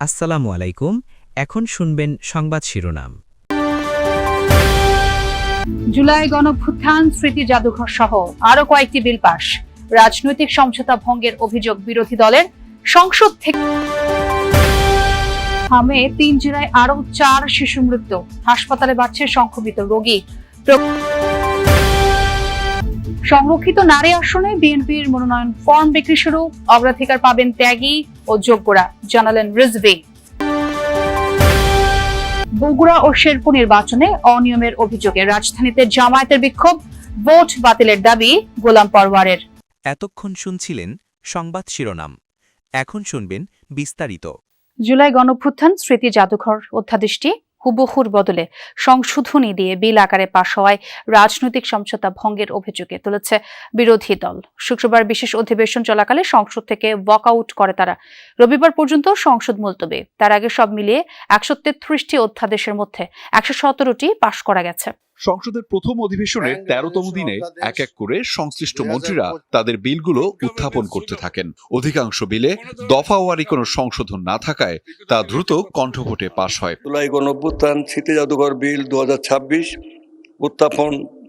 আসসালামু আলাইকুম। এখন শুনবেন সংবাদ শিরোনাম। জুলাই গণঅভ্যুত্থান স্মৃতি জাদুঘর সহ আরো কয়েকটি বিল পাস। রাজনৈতিক সমঝোতা ভঙ্গের অভিযোগ বিরোধী দলের। সংসদ থেকে হামে 3 জেলায় আরো 4 শিশু মৃত্যু। হাসপাতালে বাড়ছে সংক্রমিত রোগী। সংরক্ষিত নারী আসনে বিএনপির মনোনয়ন ফর্ম বিক্রি শুরু। অগ্রাধিকার পাবেন ত্যাগী ও যোগ্যরা, জানালেন রিজভী। বগুড়া ও শেরপুর নির্বাচনে অনিয়মের অভিযোগে রাজধানীতে জামায়াতের বিক্ষোভ। ভোট বাতিলের দাবি গোলাম পরওয়ারের। এতক্ষণ শুনছিলেন সংবাদ শিরোনাম। এখন শুনবেন বিস্তারিত। জুলাই গণঅভ্যুত্থান স্মৃতি জাদুঘর অধ্যাদেশটি হুবহুর বদলে সংশোধনী দিয়ে বিল আকারে পাশ হওয়ায় রাজনৈতিক সমঝোতা ভঙ্গের অভিযোগে তুলেছে বিরোধী দল। শুক্রবার বিশেষ অধিবেশন চলাকালে সংসদ থেকে ওয়াকআউট করে তারা। রবিবার পর্যন্ত সংসদ মুলতবি। তার আগে সব মিলিয়ে 133টি অধ্যাদেশের মধ্যে 117টি পাশ করা গেছে। সংসদের প্রথম অধিবেশনের 13তম দিনে এক এক করে সংশ্লিষ্ট মন্ত্রীরা তাদের বিলগুলো উত্থাপন করতে থাকেন। অধিকাংশ বিলে দফাওয়ারি কোনো সংশোধন না থাকায় তা দ্রুত কণ্ঠভোটে পাশ হয়। জুলাই গণঅভ্যুত্থান স্মৃতি জাদুঘর বিল 2026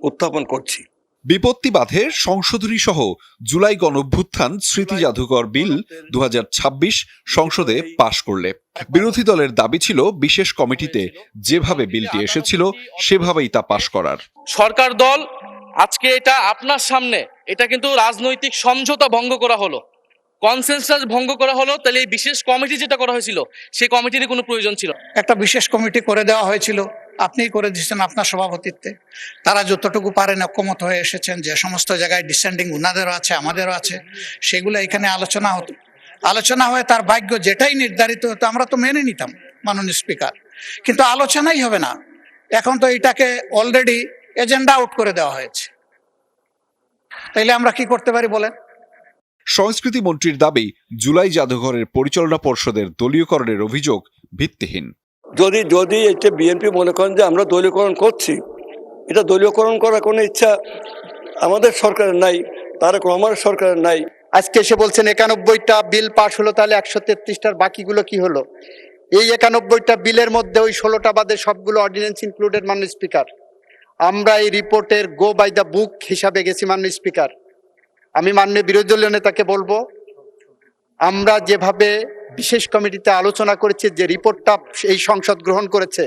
উত্থাপন করছি। বিপত্তি বাধে সংশোধনী সহ জুলাই গণঅভ্যুত্থান স্মৃতি জাদুঘর বিল 2026 সংসদে পাশ করলে বিরোধী দলের দাবি ছিল বিশেষ কমিটিতে যেভাবে বিলটি এসেছিল সেভাবেই তা পাশ করার। সরকার দল আজকে এটা আপনার সামনে, এটা কিন্তু রাজনৈতিক সমঝোতা ভঙ্গ করা হলো, কনসেনসাস ভঙ্গ করা হলো। তাহলে এই বিশেষ কমিটি যেটা করা হয়েছিল সেই কমিটির কোনো প্রয়োজন ছিল? একটা বিশেষ কমিটি করে দেওয়া হয়েছিল, আপনিই করে দিচ্ছেন আপনার সভাপতিত্বে। তারা যতটুকু পারেন ঐক্যমত হয়ে এসেছেন, যে সমস্ত জায়গায় ডিসেন্ডিং উনাদেরও আছে আমাদেরও আছে, সেগুলো এখানে আলোচনা হয়ে তার ভাগ্য যেটাই নির্ধারিত হতো আমরা তো মেনে নিতাম মাননীয় স্পিকার। কিন্তু আলোচনাই হবে না, এখন তো এটাকে অলরেডি এজেন্ডা আউট করে দেওয়া হয়েছে। তাইলে আমরা কি করতে পারি বলেন? সংস্কৃতি মন্ত্রীর দাবি জুলাই জাদুঘরের পরিচালনা পর্ষদের দলীয়করণের অভিযোগ ভিত্তিহীন। যদি এটা বিএনপি মনে করেন যে আমরা দলীয়করণ করছি, এটা দলীয়করণ করার কোনো ইচ্ছা আমাদের সরকারের নাই, তারেক রহমানের সরকারের নাই। আজকে এসে বলছেন 91টা বিল পাশ হলো, তাহলে 133টার বাকিগুলো কি হলো? এই 91টা বিলের মধ্যে ওই 16টা বাদে সবগুলো অর্ডিন্যান্স ইনক্লুডেড। মাননীয় স্পিকার, আমরা এই রিপোর্টের গো বাই দ্য বুক হিসাবে গেছি। মাননীয় স্পিকার, আমি মাননীয় বিরোধী দলীয় নেতাকে বলবো, আমরা যেভাবে বিশেষ কমিটিতে আলোচনা করেছি, যে রিপোর্টটা এই সংসদ গ্রহণ করেছে,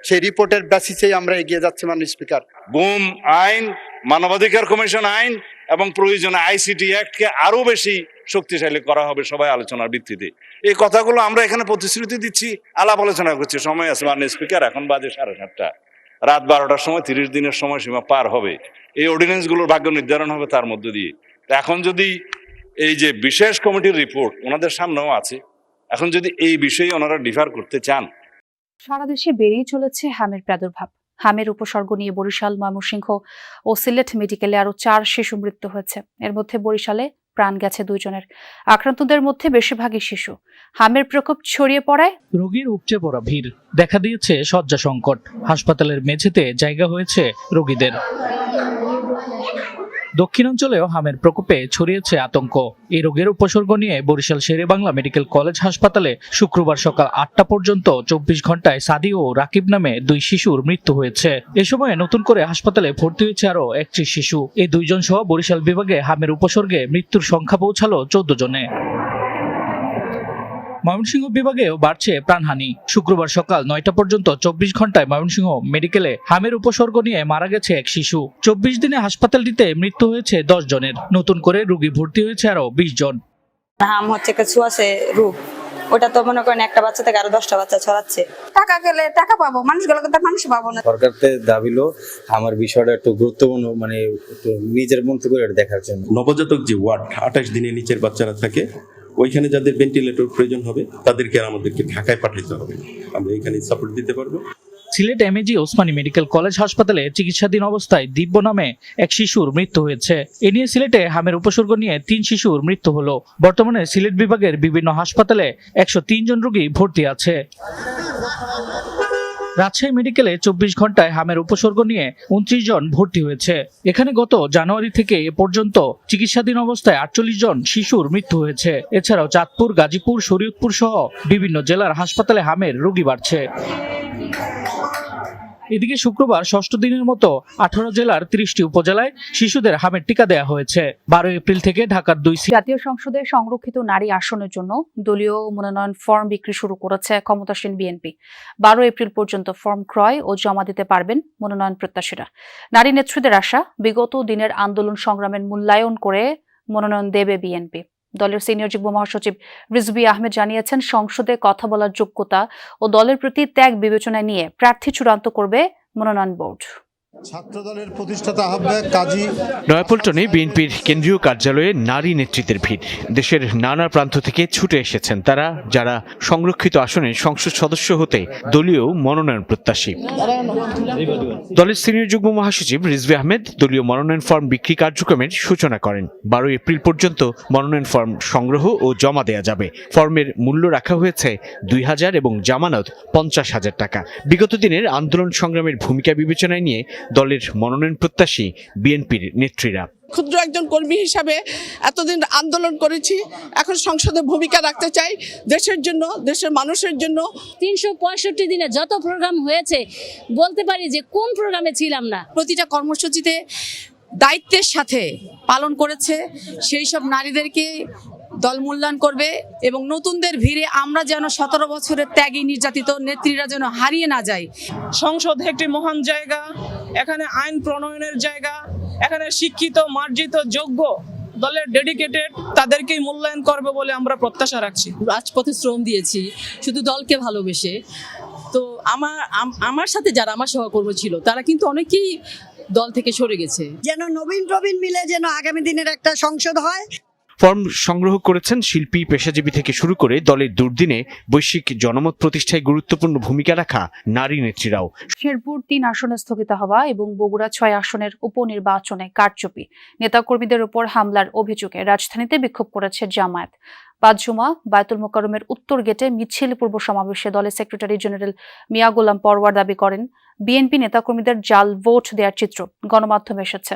সেই রিপোর্টের বেসিসেই আমরা এগিয়ে যাচ্ছি। মাননীয় স্পিকার, গুম আইন, মানবাধিকার কমিশন আইন এবং প্রয়োজনে আইসিটি অ্যাক্টকে আরো বেশি শক্তিশালী করা হবে সবাই আলোচনার ভিত্তিতে। এই কথাগুলো আমরা এখানে প্রতিশ্রুতি দিচ্ছি, আলাপ আলোচনা করছি। সময় আছে মাননীয় স্পিকার, এখন বাজে 7:30, রাত 12টার সময় 30 দিনের সময়সীমা পার হবে। এই অর্ডিন্যান্সগুলোর ভাগ্য নির্ধারণ হবে তার মধ্য দিয়ে। এখন যদি এই যে বিশেষ কমিটির রিপোর্ট ওনাদের সামনেও আছে, এখন যদি এই বিষয়ে ওনারা ডিফার করতে চান। সারা দেশে বেড়েই চলেছে হামের প্রাদুর্ভাব। হামের উপসর্গ নিয়ে বরিশাল, ময়মনসিংহ ও সিলেট মেডিকেলে আরো 4 শিশু মৃত্যু হয়েছে। এর মধ্যে বরিশালে প্রাণ গেছে 2 জনের। আক্রান্তদের মধ্যে বেশিরভাগই শিশু। হামের প্রকোপ ছড়িয়ে পড়ায় রোগীর উপচে পড়া ভিড়, দেখা দিয়েছে শয্যা সংকট। হাসপাতালের মেঝেতে জায়গা হয়েছে রোগীদের। দক্ষিণাঞ্চলেও হামের প্রকোপে ছড়িয়েছে আতঙ্ক। এই রোগের উপসর্গ নিয়ে বরিশাল শেরেবাংলা মেডিকেল কলেজ হাসপাতালে শুক্রবার সকাল 8টা পর্যন্ত 24 ঘন্টায় সাদি ও রাকিব নামে 2 শিশুর মৃত্যু হয়েছে। এ সময় নতুন করে হাসপাতালে ভর্তি হয়েছে আরো 31 শিশু। এই 2 জন সহ বরিশাল বিভাগে হামের উপসর্গে মৃত্যুর সংখ্যা পৌঁছালো 14 জনে। ময়মনসিংহ বিভাগেও বাড়ছে প্রাণহানি। শুক্রবার সকাল 9টা পর্যন্ত 24 ঘন্টায় ময়মনসিংহ মেডিকেলে হামের উপসর্গ নিয়ে মারা গেছে 1 শিশু। 24 দিনে হাসপাতালটিতে মৃত্যু হয়েছে 10 জনের। নতুন করে রোগী ভর্তি হয়েছে আরো 20 জন। হাম হচ্ছে ছোঁয়াচে রোগ, ওটা তো মনে করেন একটা বাচ্চা থেকে আরো 10টা বাচ্চা ছড়াচ্ছে। টাকা গেলে টাকা পাবো, মানুষগুলো কিন্তু মানুষ পাবো না। সরকারতে দাবিলো আমার বিষয়টা একটু গুরুত্বপূর্ণ, মানে একটু নিজের মতো করে দেখার জন্য। নবজাতক যে ওয়ার্ড 28 দিনের নিচের বাচ্চারা থাকে, ওইখানে যাদের ভেন্টিলেটর প্রয়োজন হবে তাদেরকে আমাদেরকে ঢাকায় পাঠাতে হবে, আমরা এখানে সাপোর্ট দিতে পারবো। Sylhet MAG Osmani medical college হাসপাতালে চিকিৎসাধীন অবস্থায় দিব্য নামে 1 শিশুর মৃত্যু হয়েছে। এ নিয়ে সিলেটে হামের উপসর্গ নিয়ে 3 শিশুর মৃত্যু হলো। বর্তমানে সিলেট বিভাগের বিভিন্ন হাসপাতালে 103 জন রোগী ভর্তি আছে। রাজশাহী মেডিকেলে 24 ঘন্টায় হামের উপসর্গ নিয়ে 29 জন ভর্তি হয়েছে। এখানে গত জানুয়ারি থেকে এ পর্যন্ত চিকিৎসাধীন অবস্থায় 48 জন শিশুর মৃত্যু হয়েছে। এছাড়াও চাঁদপুর, গাজীপুর, শরীয়তপুর সহ বিভিন্ন জেলার হাসপাতালে হামের রোগী বাড়ছে। এদিকে শুক্রবার ষষ্ঠ দিনের মতো 18 জেলার 30টি উপজেলায় শিশুদের হামের টিকা দেওয়া হয়েছে। 12 এপ্রিল থেকে ঢাকার 2 জাতীয় সংসদে সংরক্ষিত নারী আসনের জন্য দলীয় মনোনয়ন ফর্ম বিক্রি শুরু করেছে ক্ষমতাসীন বিএনপি। 12 এপ্রিল পর্যন্ত ফর্ম ক্রয় ও জমা দিতে পারবেন মনোনয়ন প্রত্যাশীরা। নারী নেত্রীদের আশা, বিগত দিনের আন্দোলন সংগ্রামের মূল্যায়ন করে মনোনয়ন দেবে বিএনপি। দলের সিনিয়র যুগ্ম মহাসচিব রিজভী আহমেদ জানিয়েছেন, সংসদে কথা বলার যোগ্যতা ও দলের প্রতি ত্যাগ বিবেচনায় নিয়ে প্রার্থী চূড়ান্ত করবে মনোনয়ন বোর্ড। ছাত্রদলের প্রতিষ্ঠাতা আহ্বায়ক কাজী নয়াপল্টনে বিএনপির কেন্দ্রীয় কার্যালয়ে নারী নেতৃত্বের ভিড়। দেশের নানা প্রান্ত থেকে ছুটে এসেছেন তারা, যারা সংরক্ষিত আসনের সংসদ সদস্য হতে দলীয় মনোনয়ন প্রত্যাশী। দলের সিনিয়র যুগ্ম মহাসচিব রিজভী আহমেদ দলীয় মনোনয়ন ফর্ম বিক্রি কার্যক্রমের সূচনা করেন। 12 এপ্রিল পর্যন্ত মনোনয়ন ফর্ম সংগ্রহ ও জমা দেয়া যাবে। ফর্মের মূল্য রাখা হয়েছে 2000 এবং জামানত 50,000 টাকা। বিগত দিনের আন্দোলন সংগ্রামের ভূমিকা বিবেচনায় নিয়ে দলের মনোনয়ন প্রত্যাশী বিএনপির নেত্রীরা। ক্ষুদ্র একজন কর্মী হিসাবে এতদিন আন্দোলন করেছি, এখন সংসদে ভূমিকা রাখতে চাই দেশের জন্য, দেশের মানুষের জন্য। 365 দিনে যত প্রোগ্রাম হয়েছে বলতে পারি যে কোন প্রোগ্রামে ছিলাম না। প্রতিটা কর্মসূচিতে দায়িত্বের সাথে পালন করেছে, সেই সব নারীদেরকে দল মূল্যায়ন করবে এবং নতুনদের ভিড়ে আমরা যেন 17 বছরের ত্যাগী নির্যাতিত নেত্রীরা যেন হারিয়ে না যায়। সংসদ একটি মহান জায়গা, এখানে আইন প্রণয়নের জায়গা, এখানে শিক্ষিত, মার্জিত, যোগ্য দলের ডেডিকেটেড তাদেরকেই মূল্যায়ন করবে বলে আমরা প্রত্যাশা রাখছি। রাজপথে শ্রম দিয়েছি শুধু দলকে ভালোবেসে, তো আমার সাথে যারা আমার সহকর্মী ছিল তারা কিন্তু অনেকেই দল থেকে সরে গেছে। যেন নবীন প্রবীণ মিলে যেন আগামী দিনের একটা সংসদ হয়। ফর্ম সংগ্রহ করেছেন শিল্পী, পেশাজীবী থেকে শুরু করে দলের দুর্দিনে বৈশ্বিক জনমত প্রতিষ্ঠায় গুরুত্বপূর্ণ ভূমিকা রাখা নারী নেত্রীরাও। শেরপুর 3 আসনে স্থগিত হওয়া এবং বগুড়া 6 আসনের উপনির্বাচনে কারচুপি, নেতাকর্মীদের উপর হামলার অভিযোগে রাজধানীতে বিক্ষোভ করেছে জামায়াত। বাদজুমা বায়তুল মোকাররমের উত্তর গেটে মিছিল পূর্ব সমাবেশে দলের সেক্রেটারি জেনারেল মিয়া গোলাম পরওয়ার দাবি করেন, বিএনপি নেতাকর্মীদের জাল ভোট দেওয়ার চিত্র গণমাধ্যমে এসেছে।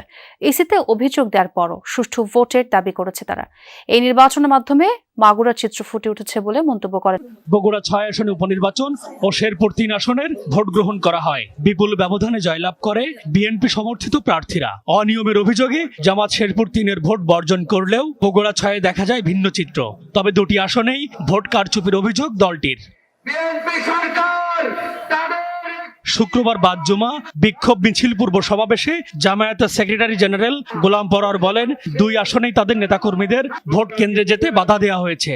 ইসিতে অভিযোগ দেওয়ার পরও সুষ্ঠু ভোটের দাবি করেছে তারা। এই নির্বাচনের মাধ্যমে মাগুরা চিত্র ফুটে উঠেছে বলে মন্তব্য করেন। বগুড়া 6 আসনে উপনির্বাচন ও শেরপুর 3 আসনের ভোট গ্রহণ করা হয়। বিপুল ব্যবধানে জয়লাভ করে বিএনপি সমর্থিত প্রার্থীরা। অনিয়মের অভিযোগে জামাত শেরপুর 3-এর ভোট বর্জন করলেও বগুড়া 6-এ দেখা যায় ভিন্ন চিত্র। তবে 2টি আসনেই ভোট কারচুপির অভিযোগ দলটির। শুক্রবার বাদজুমা বিক্ষোভ মিছিল পূর্ব সমাবেশে জামায়াতের সেক্রেটারি জেনারেল গোলাম পরওয়ার বলেন, 2 আসনেই তাদের নেতাকর্মীদের ভোট কেন্দ্রে যেতে বাধা দেওয়া হয়েছে।